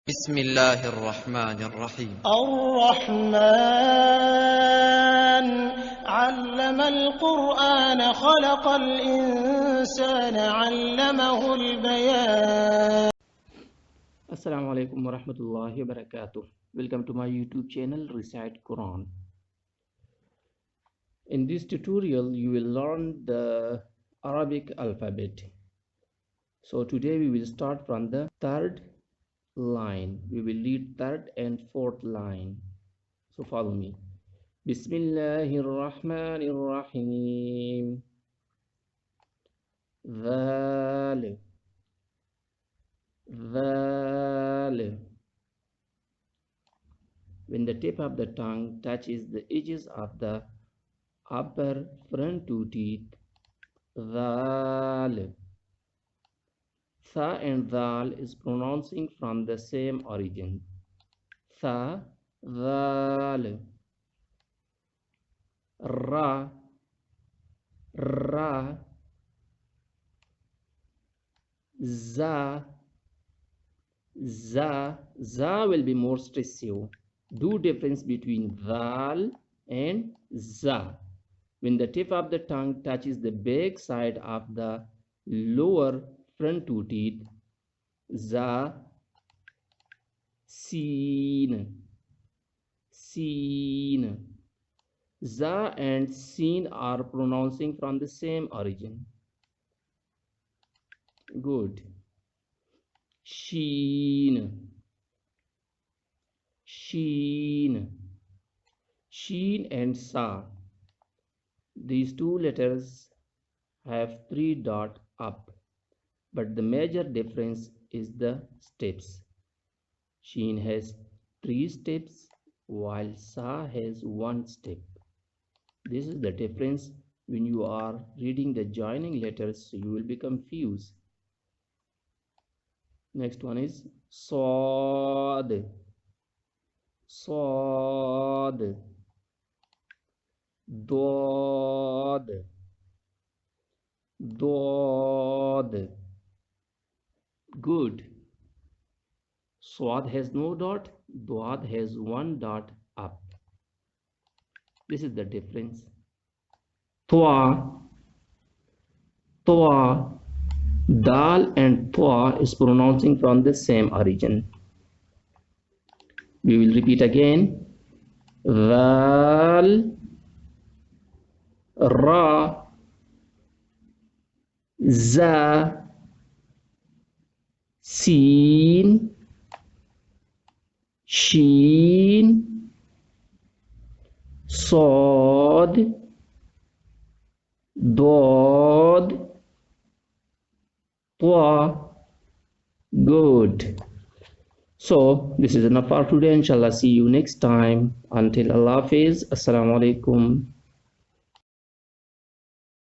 بسم الله الرحمن الرحيم الرحمن علم القرآن خلق الإنسان علمه البيان. Assalamu alaikum wa rahmatullahi wa barakatuh. Welcome to my YouTube channel Recite Quran. In this tutorial you will learn the Arabic alphabet. So today we will start from the third line. We will read third and fourth line. So follow me. Bismillahir Rahmanir Rahim. Dhal. When the tip of the tongue touches the edges of the upper front two teeth, dhal. Tha and dhal is pronouncing from the same origin. Tha, dhal. Ra, ra. Za, za. Za will be more stressive. Do difference between dhal and za. When the tip of the tongue touches the back side of the lower front two teeth, za, seen, seen. Za and seen are pronouncing from the same origin. Good. Sheen, sheen. Sheen and sa. These two letters have three dots up, but the major difference is the steps. Sheen has 3 steps while sa has 1 step. This is the difference. When you are reading the joining letters, you will be confused. Next one is Sad, Sad. Dod, Dod. Good. Swad has no dot, Dod has 1 dot up. This is the difference. Twa, Twa. Dal and Twa is pronouncing from the same origin. We will repeat again. Val, Ra, Za, Seen, Sheen, Sod, Dod, Twa. Good. So this is enough for today. Inshallah, see you next time. Until Allah Hafiz. Assalamu alaikum.